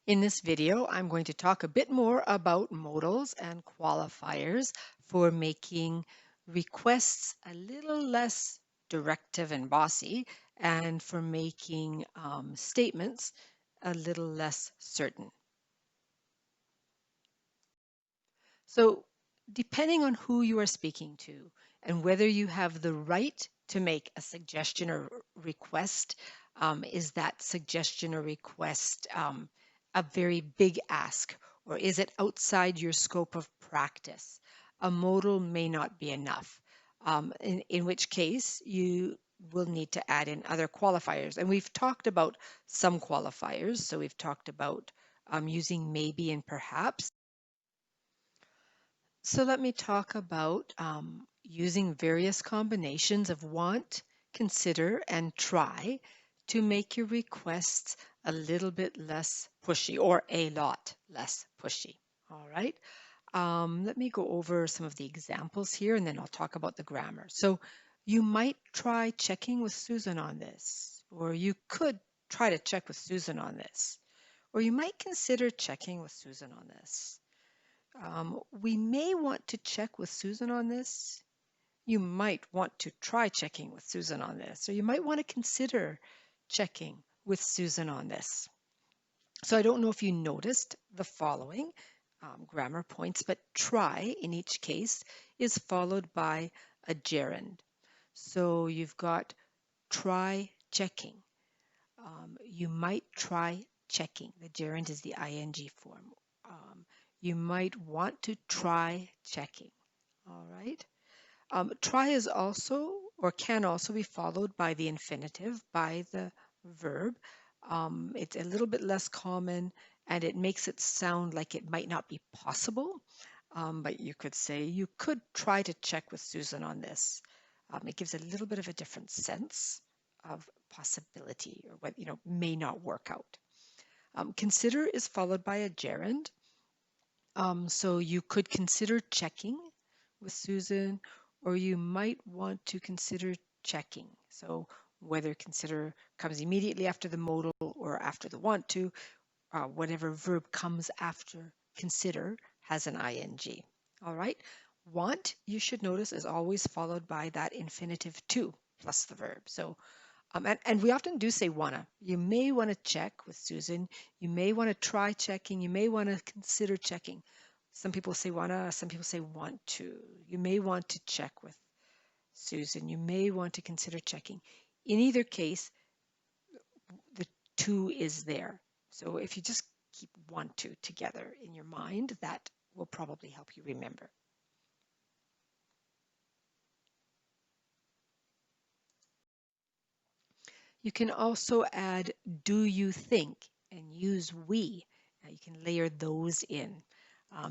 In this video, I'm going to talk a bit more about modals and qualifiers for making requests a little less directive and bossy, and for making statements a little less certain. So, depending on who you are speaking to and whether you have the right to make a suggestion or request, is that suggestion or request a very big ask, or is it outside your scope of practice? A modal may not be enough, in which case you will need to add in other qualifiers. And we've talked about some qualifiers. So we've talked about using maybe and perhaps. So let me talk about using various combinations of want, consider, and try to make your requests a little bit less pushy or a lot less pushy. All right. Let me go over some of the examples here and then I'll talk about the grammar. So you might try checking with Susan on this, or you could try to check with Susan on this, or you might consider checking with Susan on this. We may want to check with Susan on this. You might want to try checking with Susan on this, or you might want to consider checking with Susan on this. So I don't know if you noticed the following grammar points, but try in each case is followed by a gerund. So you've got try checking. You might try checking. The gerund is the ing form. You might want to try checking. All right. Try is also or can also be followed by the infinitive, by the verb. It's a little bit less common and it makes it sound like it might not be possible. But you could say, you could try to check with Susan on this. It gives a little bit of a different sense of possibility or what, may not work out. Consider is followed by a gerund. So you could consider checking with Susan, or you might want to consider checking. So whether consider comes immediately after the modal or after the want to, whatever verb comes after consider has an ing. All right. Want, you should notice, is always followed by that infinitive to plus the verb. So and we often do say wanna. You may want to check with Susan. You may want to try checking. You may want to consider checking. Some people say wanna, some people say want to. You may want to check with Susan. You may want to consider checking. In either case, the to is there. So if you just keep want to together in your mind, that will probably help you remember. You can also add do you think and use we. Now you can layer those in.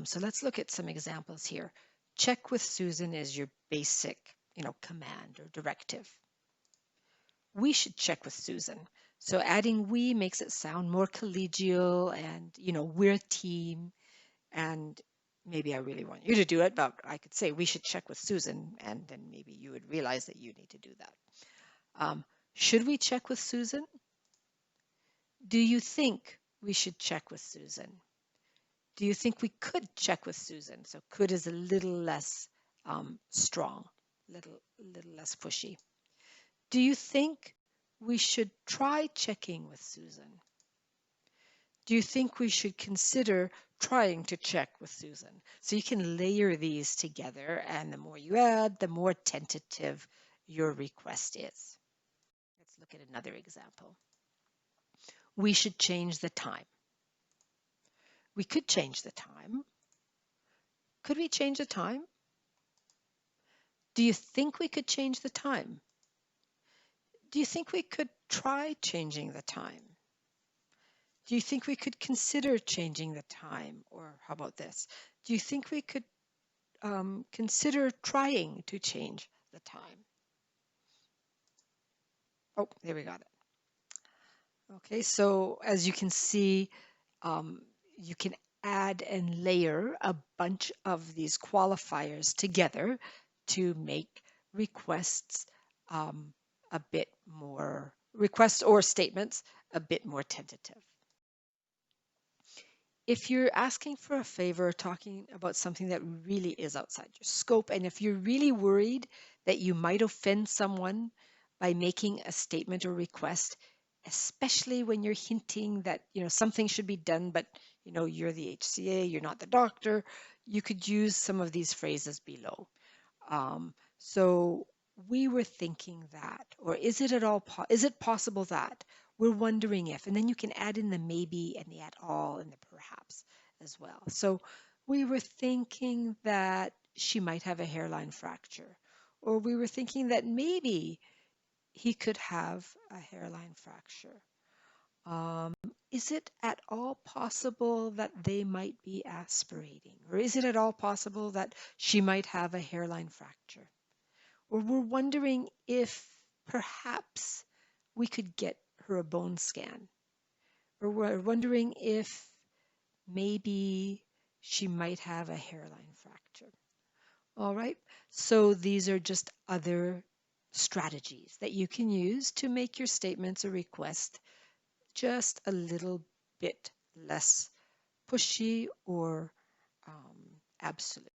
So let's look at some examples here. Check with Susan is your basic, command or directive. We should check with Susan. So adding we makes it sound more collegial and, we're a team and maybe I really want you to do it, but I could say we should check with Susan and then maybe you would realize that you need to do that. Should we check with Susan? Do you think we should check with Susan? Do you think we could check with Susan? So could is a little less strong, little less pushy. Do you think we should try checking with Susan? Do you think we should consider trying to check with Susan? So you can layer these together, and the more you add, the more tentative your request is. Let's look at another example. We should change the time. We could change the time. Could we change the time? Do you think we could change the time? Do you think we could try changing the time? Do you think we could consider changing the time? Or how about this? Do you think we could consider trying to change the time? Oh, there we got it. Okay, so as you can see, you can add and layer a bunch of these qualifiers together to make requests a bit more, requests or statements a bit more tentative. If you're asking for a favor, talking about something that really is outside your scope, and if you're really worried that you might offend someone by making a statement or request, especially when you're hinting that, something should be done, but, you're the HCA, you're not the doctor, you could use some of these phrases below. So we were thinking that, or is it at all, is it possible that? We're wondering if, and then you can add in the maybe and the at all and the perhaps as well. So we were thinking that she might have a hairline fracture, or we were thinking that maybe he could have a hairline fracture. Um, is it at all possible that they might be aspirating? Or is it at all possible that she might have a hairline fracture? Or we're wondering if perhaps we could get her a bone scan. Or we're wondering if maybe she might have a hairline fracture. All right. So these are just other strategies that you can use to make your statements or request just a little bit less pushy or absolute.